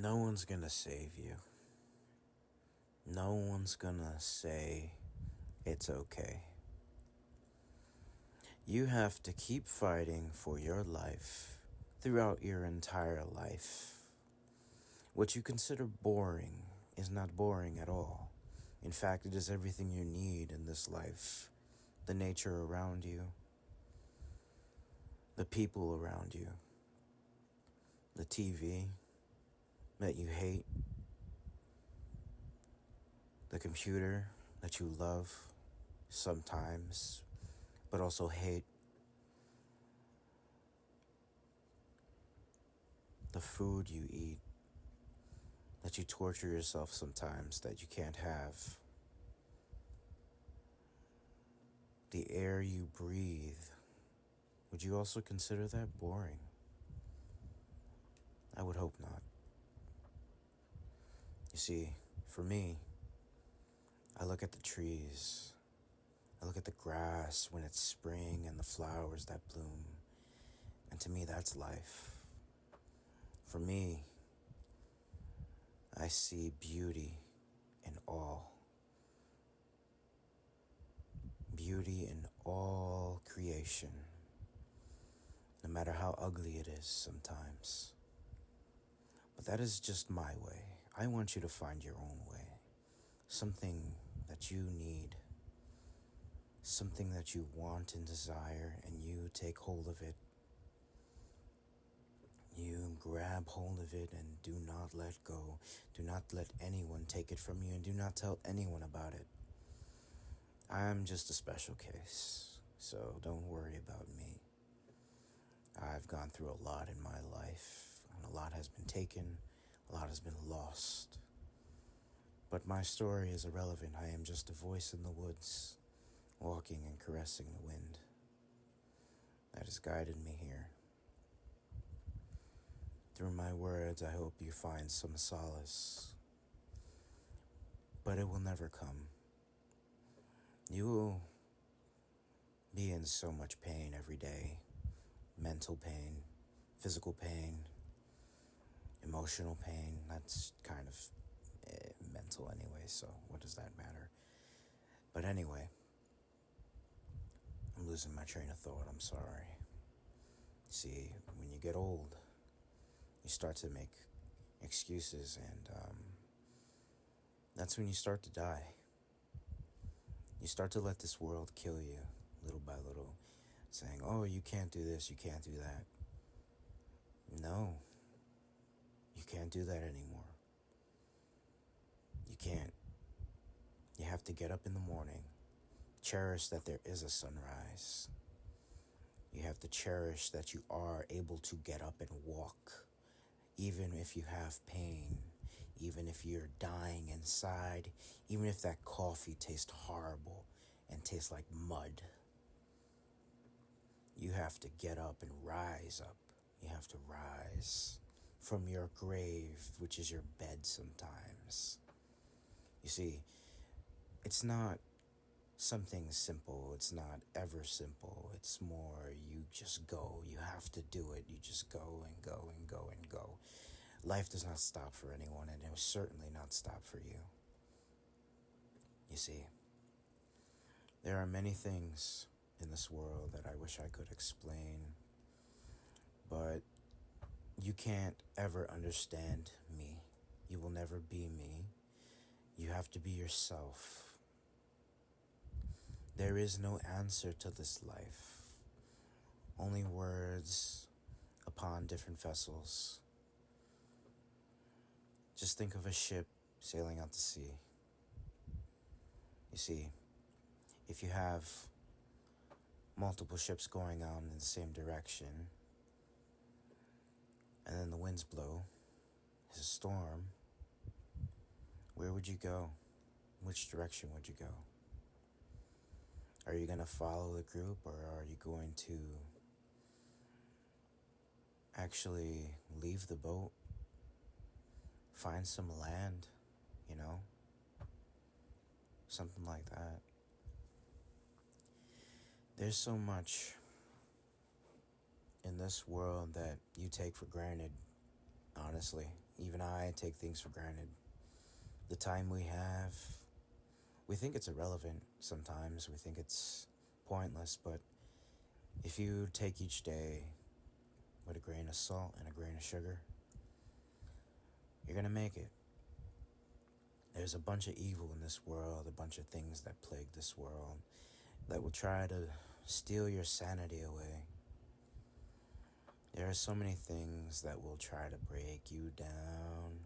No one's gonna save you. No one's gonna say it's okay. You have to keep fighting for your life throughout your entire life. What you consider boring is not boring at all. In fact, it is everything you need in this life. The nature around you, the people around you, the TV that you hate, the computer that you love sometimes, but also hate, the food you eat that you torture yourself sometimes that you can't have, the air you breathe. Would you also consider that boring? I would hope not. You see, for me, I look at the trees. I look at the grass when it's spring and the flowers that bloom. And to me, that's life. For me, I see beauty in all. Beauty in all creation. No matter how ugly it is sometimes. But that is just my way. I want you to find your own way. Something that you need. Something that you want and desire, and you take hold of it. You grab hold of it and do not let go. Do not let anyone take it from you, and do not tell anyone about it. I'm just a special case, so don't worry about me. I've gone through a lot in my life, and a lot has been taken, a lot has been lost. But my story is irrelevant. I am just a voice in the woods, walking and caressing the wind that has guided me here. Through my words, I hope you find some solace, but it will never come. You will be in so much pain every day. Mental pain, physical pain, emotional pain. That's kind of mental anyway, so what does that matter? But anyway, I'm losing my train of thought. I'm sorry. See, when you get old, you start to make excuses, and that's when you start to die. You start to let this world kill you little by little, saying, oh, you can't do this, you can't do that. No, you can't do that anymore. You can't. You have to get up in the morning, cherish that there is a sunrise. You have to cherish that you are able to get up and walk, even if you have pain, even if you're dying inside, even if that coffee tastes horrible and tastes like mud. You have to get up and rise up. You have to rise from your grave, which is your bed sometimes. You see, it's not something simple. It's not ever simple. It's more you just go. You have to do it. You just go and go and go and go. Life does not stop for anyone, and it will certainly not stop for you. You see, there are many things in this world that I wish I could explain, but you can't ever understand me. You will never be me. You have to be yourself. There is no answer to this life, only words upon different vessels. Just think of a ship sailing out to sea. You see, if you have multiple ships going on in the same direction, and then the winds blow, there's a storm, where would you go? Which direction would you go? Are you going to follow the group, or are you going to actually leave the boat, find some land, you know? Something like that. There's so much in this world that you take for granted, Honestly, even I take things for granted. The time we have, we think it's irrelevant sometimes, we think it's pointless, but if you take each day with a grain of salt and a grain of sugar, you're gonna make it. There's a bunch of evil in this world, a bunch of things that plague this world that will try to steal your sanity away. There are so many things that will try to break you down,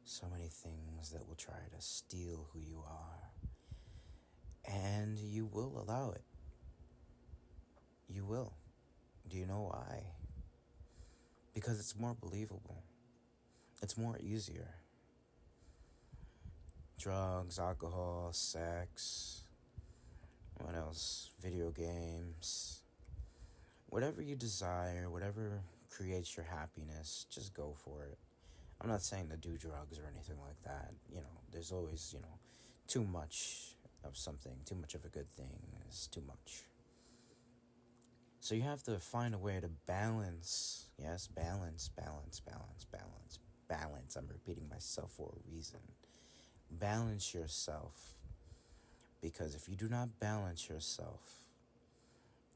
so many things that will try to steal who you are, and you will allow it. You will. Do you know why? Because it's more believable. It's more easier. Drugs, alcohol, sex, what else? Video games. Whatever you desire, whatever creates your happiness, just go for it. I'm not saying to do drugs or anything like that. There's always, too much of something, too much of a good thing is too much. So you have to find a way to balance. Yes, balance, balance, balance, balance, balance. I'm repeating myself for a reason. Balance yourself. Because if you do not balance yourself,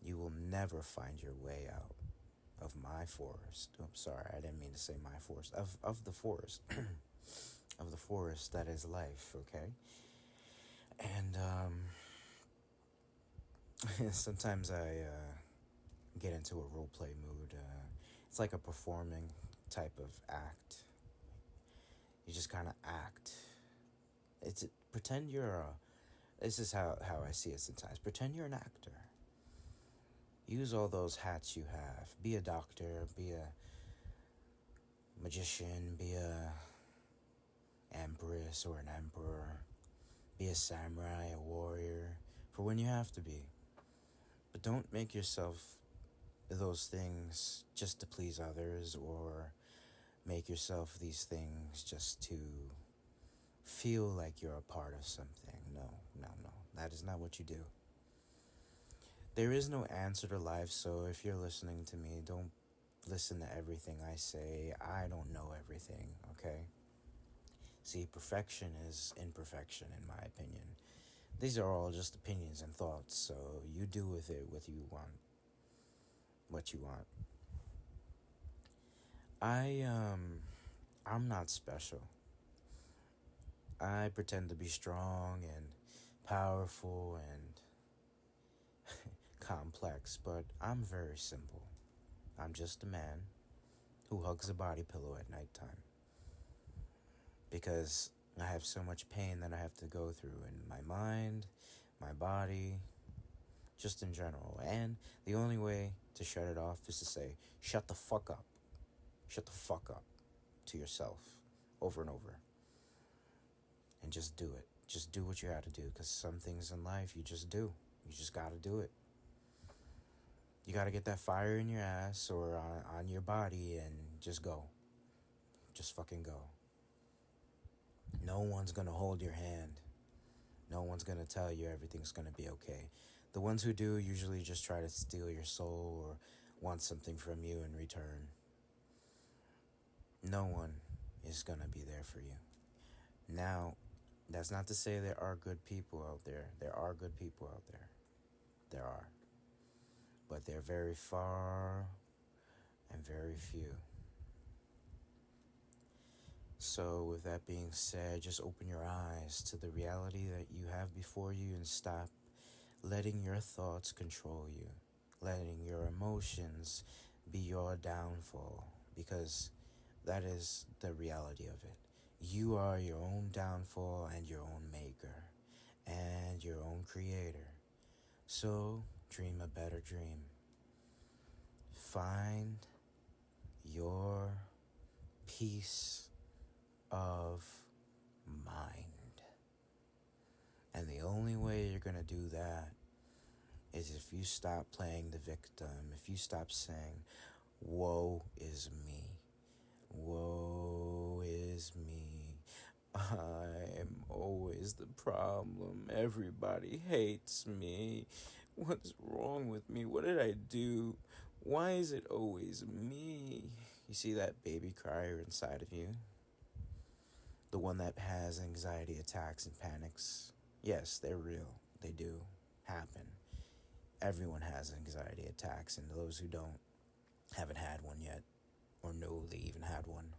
you will never find your way out of my forest. Oops, sorry, I didn't mean to say my forest. Of the forest. Of the forest that is life, okay? And sometimes I get into a role play mood. It's like a performing type of act. You just kind of act. Pretend you're this is how I see it sometimes. Pretend you're an actor. Use all those hats you have. Be a doctor, be a magician, be a empress or an emperor. Be a samurai, a warrior, for when you have to be. But don't make yourself those things just to please others, or make yourself these things just to feel like you're a part of something. No. That is not what you do. There is no answer to life, so if you're listening to me, don't listen to everything I say. I don't know everything, okay? See, perfection is imperfection, in my opinion. These are all just opinions and thoughts, so you do with it what you want. I'm not special. I pretend to be strong and powerful and complex, but I'm very simple. I'm just a man who hugs a body pillow at nighttime. Because I have so much pain that I have to go through in my mind, my body, just in general. And the only way to shut it off is to say, shut the fuck up. Shut the fuck up to yourself over and over. And just do it. Just do what you have to do, because some things in life you just do. You just gotta do it. You gotta get that fire in your ass or on your body and just go. Just fucking go. No one's gonna hold your hand. No one's gonna tell you everything's gonna be okay. The ones who do usually just try to steal your soul or want something from you in return. No one is gonna be there for you. Now, that's not to say there are good people out there. There are good people out there. There are. But they're very far and very few. So, with that being said, just open your eyes to the reality that you have before you and stop letting your thoughts control you, letting your emotions be your downfall, because that is the reality of it. You are your own downfall and your own maker and your own creator. So, dream a better dream. Find your peace of mind. And the only way you're going to do that is if you stop playing the victim, if you stop saying, woe is me, woe is me, I'm always the problem, everybody hates me, what's wrong with me, what did I do, why is it always me? You see that baby crier inside of you? The one that has anxiety attacks and panics? Yes, they're real. They do happen. Everyone has anxiety attacks, and those who don't haven't had one yet or know they even had one.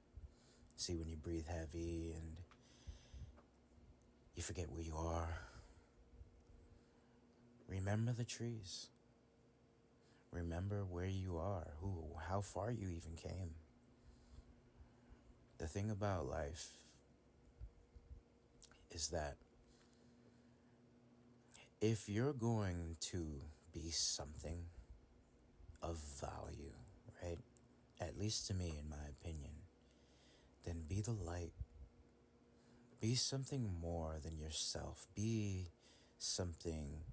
See, when you breathe heavy and you forget where you are, remember the trees. Remember where you are, how far you even came. The thing about life is that if you're going to be something of value, right? At least to me, in my opinion, then be the light. Be something more than yourself. Be something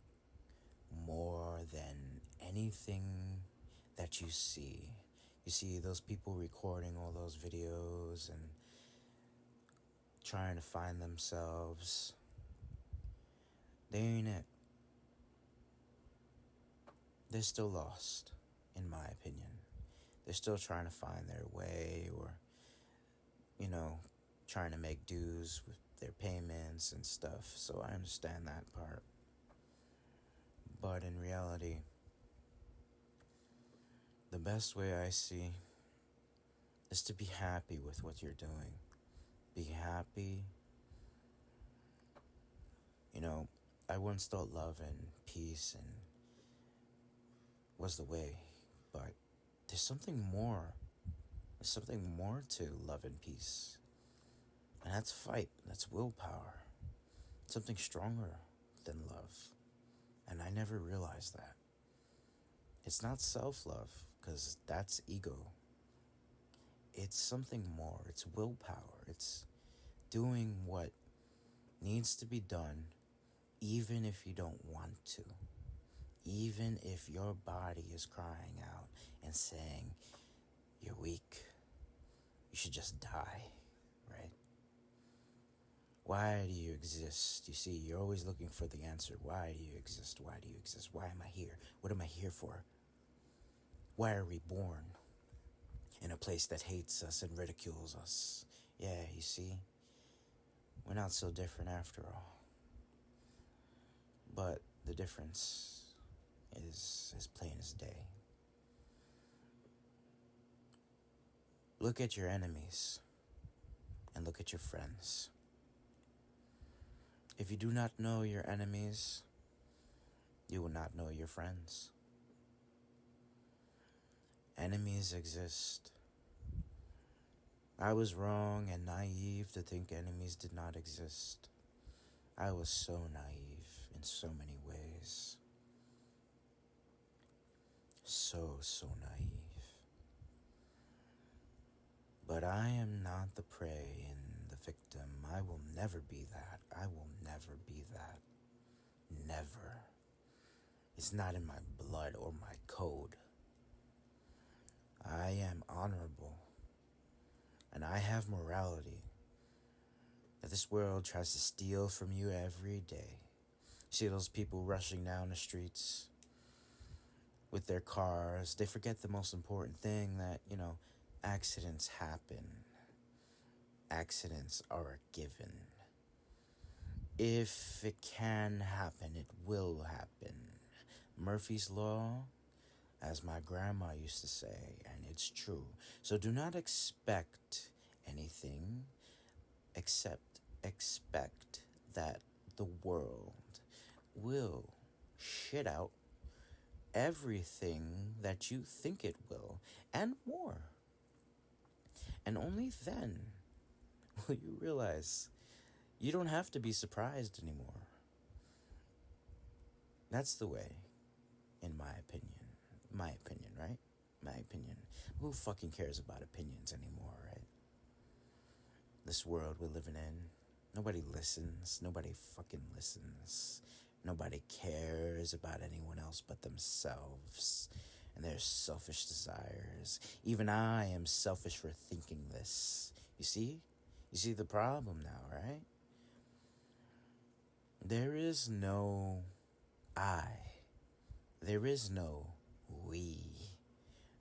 more than anything that you see. You see those people recording all those videos and trying to find themselves. They ain't it. They're still lost, in my opinion. They're still trying to find their way, or, trying to make dues with their payments and stuff. So I understand that part. But in reality, the best way I see is to be happy with what you're doing. Be happy. I once thought love and peace and was the way, but there's something more. There's something more to love and peace. And that's fight. That's willpower. Something stronger than love. And I never realized that. It's not self-love, because that's ego. It's something more. It's willpower. It's doing what needs to be done, even if you don't want to. Even if your body is crying out and saying, you're weak, you should just die, right? Why do you exist? You see, you're always looking for the answer. Why do you exist? Why do you exist? Why am I here? What am I here for? Why are we born in a place that hates us and ridicules us? Yeah, you see, we're not so different after all. But the difference is as plain as day. Look at your enemies and look at your friends. If you do not know your enemies, you will not know your friends. Enemies exist. I was wrong and naive to think enemies did not exist. I was so naive in so many ways. So naive. But I am not the prey and the victim. I will never be that. I will never be that. Never. It's not in my blood or my code. I am honorable. And I have morality that this world tries to steal from you every day. See those people rushing down the streets with their cars. They forget the most important thing, that, accidents happen. Accidents are a given. If it can happen, it will happen. Murphy's Law, as my grandma used to say, and it's true. So do not expect anything except expect that the world will shit out everything that you think it will, and more. And only then will you realize you don't have to be surprised anymore. That's the way, in my opinion. My opinion, right? My opinion. Who fucking cares about opinions anymore, right? This world we're living in, nobody listens. Nobody fucking listens. Nobody cares about anyone else but themselves and their selfish desires. Even I am selfish for thinking this. You see? You see the problem now, right? There is no I. There is no we.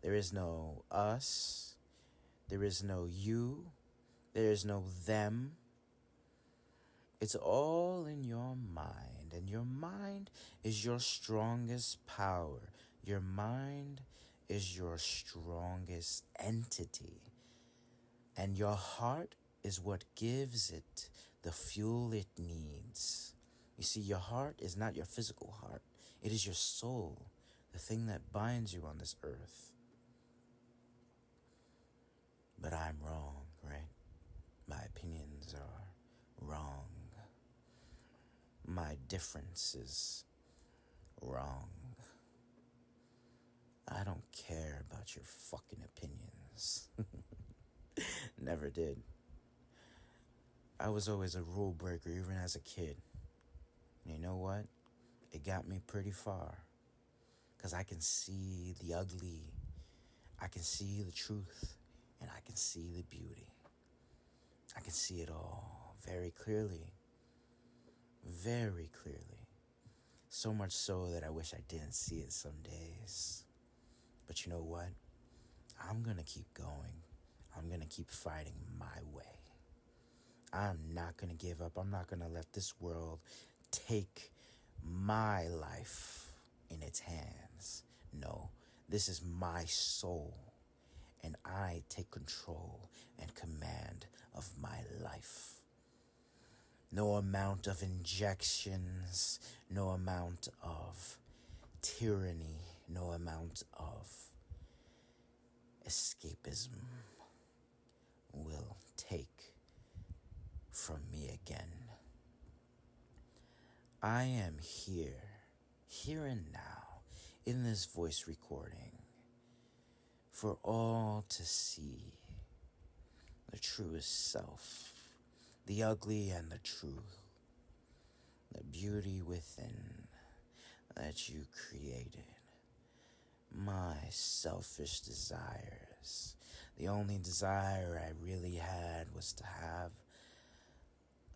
There is no us There is no you. There is no them. It's all in your mind, and your mind is your strongest power. Your mind is your strongest entity, and your heart is what gives it the fuel it needs. You see, your heart is not your physical heart, it is your soul, the thing that binds you on this earth. But I'm wrong, right? My opinions are wrong. My difference is wrong. I don't care about your fucking opinions. Never did. I was always a rule breaker, even as a kid. And you know what? It got me pretty far. Because I can see the ugly, I can see the truth, and I can see the beauty. I can see it all very clearly. Very clearly. So much so that I wish I didn't see it some days. But you know what? I'm gonna keep going. I'm gonna keep fighting my way. I'm not gonna give up. I'm not gonna let this world take my life in its hands. No, this is my soul, and I take control and command of my life. No amount of injections, no amount of tyranny, no amount of escapism will take from me again. I am here and now, in this voice recording, for all to see the truest self, the ugly and the true, the beauty within that you created. My selfish desires. The only desire I really had was to have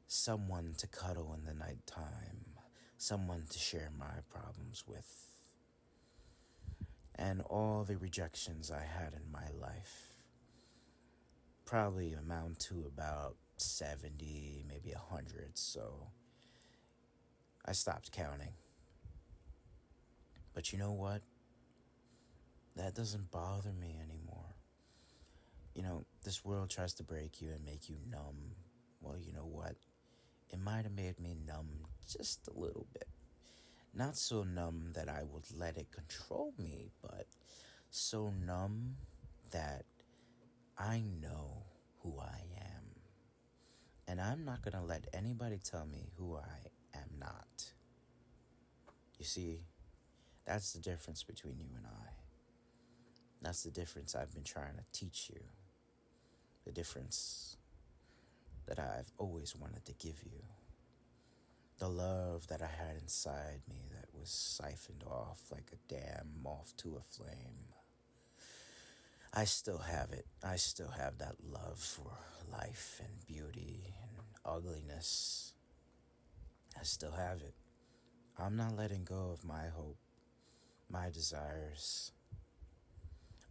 someone to cuddle in the nighttime, someone to share my problems with. And all the rejections I had in my life probably amount to about 70, maybe 100, so I stopped counting. But you know what? That doesn't bother me anymore. You know, this world tries to break you and make you numb. Well, you know what? It might have made me numb just a little bit. Not so numb that I would let it control me, but so numb that I know who I am. And I'm not going to let anybody tell me who I am not. You see, that's the difference between you and I. That's the difference I've been trying to teach you. The difference that I've always wanted to give you. The love that I had inside me that was siphoned off like a dam moth to a flame. I still have it. I still have that love for life and beauty and ugliness. I still have it. I'm not letting go of my hope, my desires.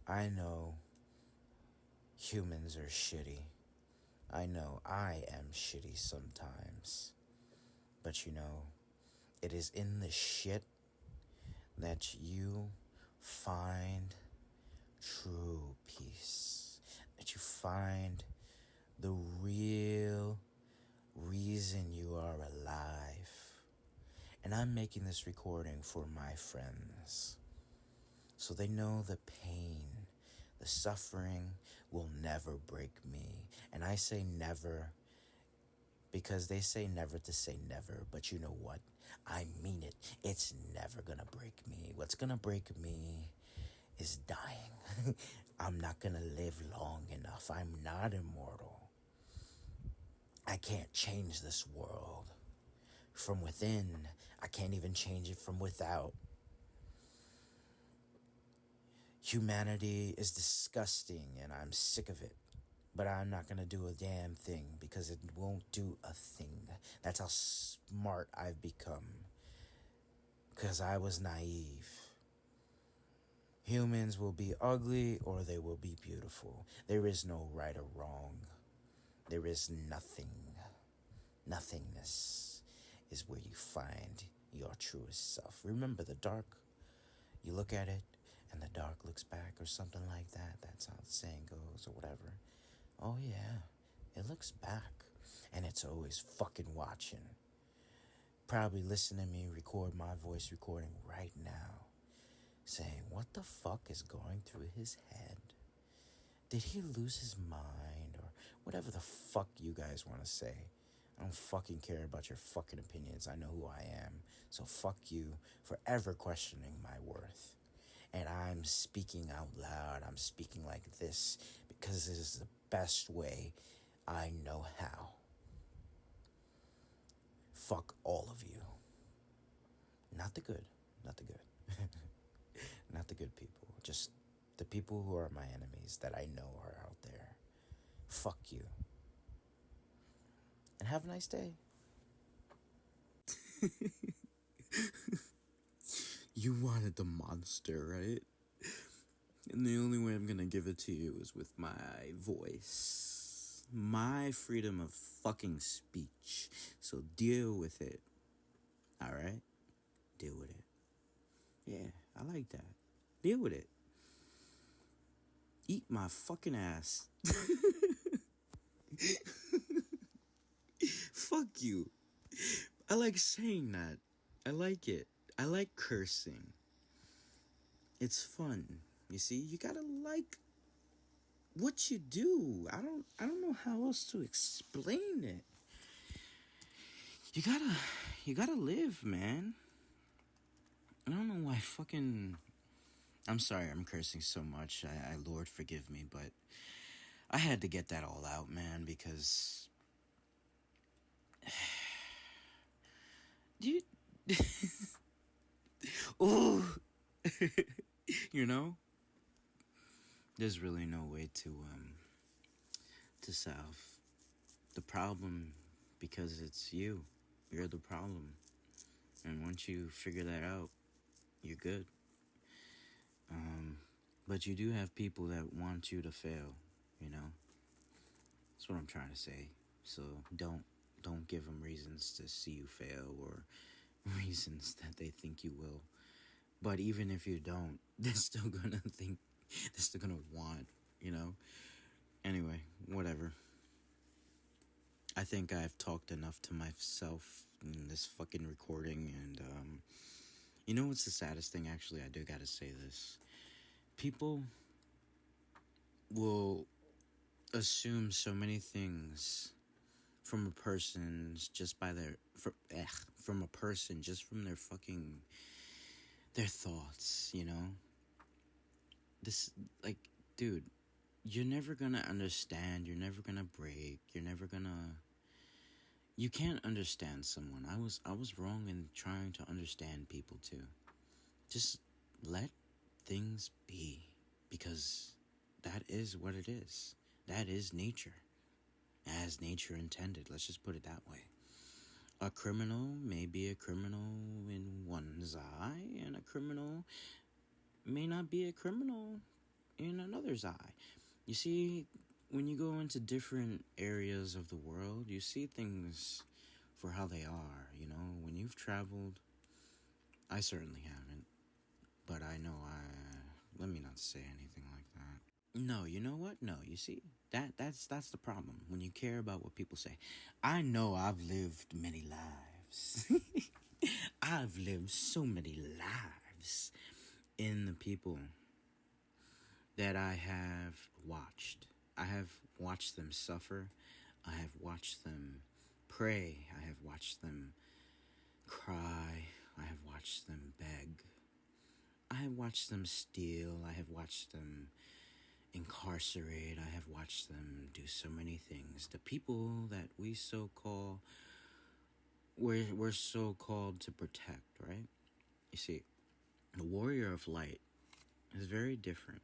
I know humans are shitty. I know I am shitty sometimes. But you know, it is in the shit that you find true peace. That you find the real reason you are alive. And I'm making this recording for my friends, so they know the pain, the suffering will never break me. And I say never because they say never to say never, but you know what? I mean it. It's never gonna break me. What's gonna break me is dying. I'm not gonna live long enough. I'm not immortal. I can't change this world from within. I can't even change it from without. Humanity is disgusting and I'm sick of it. But I'm not going to do a damn thing because it won't do a thing. That's how smart I've become. Because I was naive. Humans will be ugly or they will be beautiful. There is no right or wrong. There is nothing. Nothingness is where you find your truest self. Remember the dark? You look at it and the dark looks back or something like that. That's how the saying goes or whatever. Oh, yeah. It looks back and it's always fucking watching. Probably listening to me record my voice recording right now, saying, what the fuck is going through his head? Did he lose his mind? Or whatever the fuck you guys want to say. I don't fucking care about your fucking opinions. I know who I am. So fuck you for ever questioning my worth. And I'm speaking out loud. I'm speaking like this because it is the best way I know how. Fuck all of you. Not the good. Not the good. Not the good people. Just the people who are my enemies that I know are out there. Fuck you. And have a nice day. You wanted the monster, right? And the only way I'm gonna give it to you is with my voice. My freedom of fucking speech. So deal with it. Alright? Deal with it. Yeah, I like that. Deal with it. Eat my fucking ass. Fuck you. I like saying that. I like it. I like cursing. It's fun. You see, you gotta like what you do. I don't know how else to explain it. You gotta live, man. I don't know why fucking I'm sorry I'm cursing so much. I Lord forgive me, but I had to get that all out, man, because you ooh you know? There's really no way to solve the problem because it's you. You're the problem. And once you figure that out, you're good. But you do have people that want you to fail, you know? That's what I'm trying to say. So don't give them reasons to see you fail or reasons that they think you will. But even if you don't, they're still gonna think, they're still gonna want, you know? Anyway, whatever. I think I've talked enough to myself in this fucking recording, and you know what's the saddest thing? Actually, I do gotta say this. People will assume so many things from a person's just by from a person just from their fucking their thoughts, you know? This, like, dude, you're never gonna understand, you're never gonna break, you can't understand someone. I was wrong in trying to understand people too. Just let things be, because that is what it is. That is nature, as nature intended. Let's just put it that way. A criminal may be a criminal in one's eye, and a criminal may not be a criminal in another's eye. You see, when you go into different areas of the world, you see things for how they are, you know? When you've traveled, I certainly haven't, but I know let me not say anything like that. No, you know what? No, you see, that's the problem. When you care about what people say. I know I've lived many lives. I've lived so many lives in the people that I have watched. I have watched them suffer. I have watched them pray. I have watched them cry. I have watched them beg. I have watched them steal. I have watched them incarcerate. I have watched them do so many things. The people that we're so called to protect, right? You see, the warrior of light is very different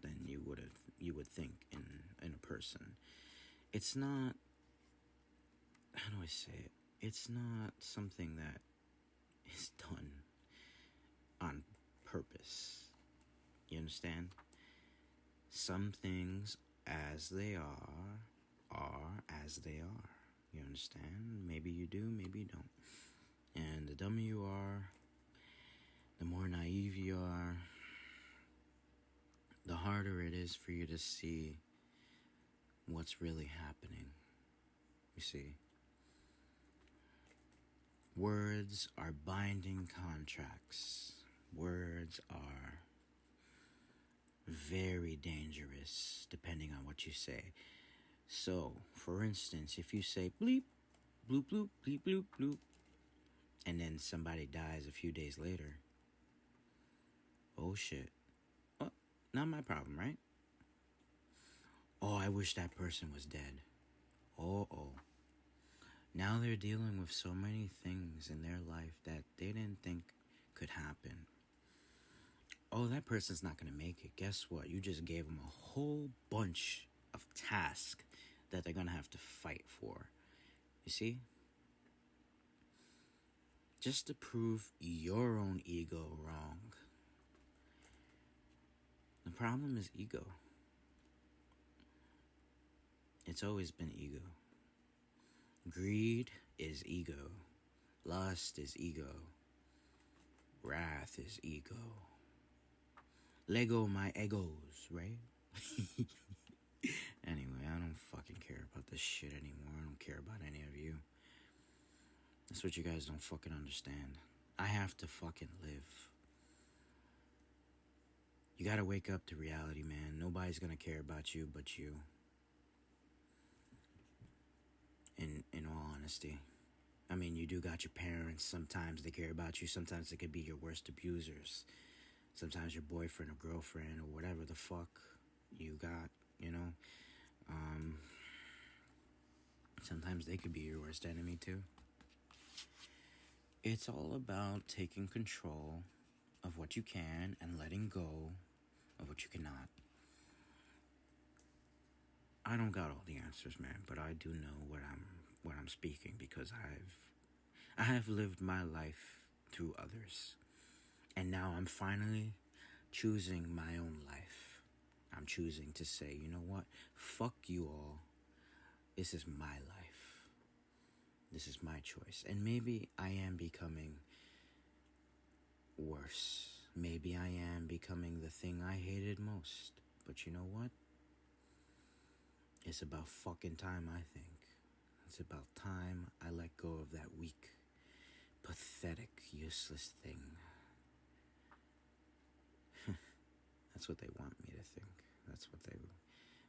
than you would think in a person. It's not, how do I say it? It's not something that is done on purpose. You understand? Some things as they are as they are. You understand? Maybe you do, maybe you don't. And the dumber you are, the more naive you are, the harder it is for you to see what's really happening. You see, words are binding contracts. Words are very dangerous depending on what you say. So, for instance, if you say bleep, bloop, bloop, bleep, bloop, bloop, and then somebody dies a few days later, oh shit. Well, not my problem, right? Oh, I wish that person was dead. Oh. Now they're dealing with so many things in their life that they didn't think could happen. Oh, that person's not going to make it. Guess what? You just gave them a whole bunch of tasks that they're going to have to fight for. You see? Just to prove your own ego wrong. The problem is ego. It's always been ego. Greed is ego. Lust is ego. Wrath is ego. Lego my egos, right? Anyway, I don't fucking care about this shit anymore. I don't care about any of you. That's what you guys don't fucking understand. I have to fucking live. You gotta wake up to reality, man. Nobody's gonna care about you but you. In all honesty. I mean, you do got your parents. Sometimes they care about you. Sometimes they could be your worst abusers. Sometimes your boyfriend or girlfriend or whatever the fuck you got, you know. Sometimes they could be your worst enemy too. It's all about taking control of what you can and letting go of what you cannot. I don't got all the answers, man, but I do know what I'm speaking because I have lived my life through others. And now I'm finally choosing my own life. I'm choosing to say, you know what? Fuck you all. This is my life. This is my choice. And maybe I am becoming worse. Maybe I am becoming the thing I hated most. But you know what? It's about fucking time, I think. It's about time I let go of that weak, pathetic, useless thing. That's what they want me to think. That's what they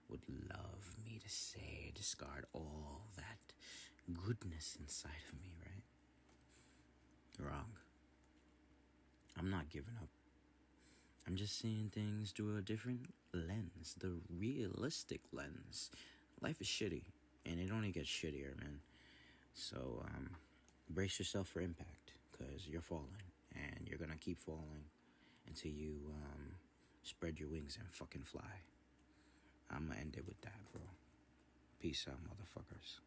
would love me to say. Discard all that goodness inside of me, right? Wrong. I'm not giving up. I'm just seeing things through a different lens, the realistic lens. Life is shitty, and it only gets shittier, man. So, brace yourself for impact, because you're falling, and you're gonna keep falling until you, spread your wings and fucking fly. I'm gonna end it with that, bro. Peace out, motherfuckers.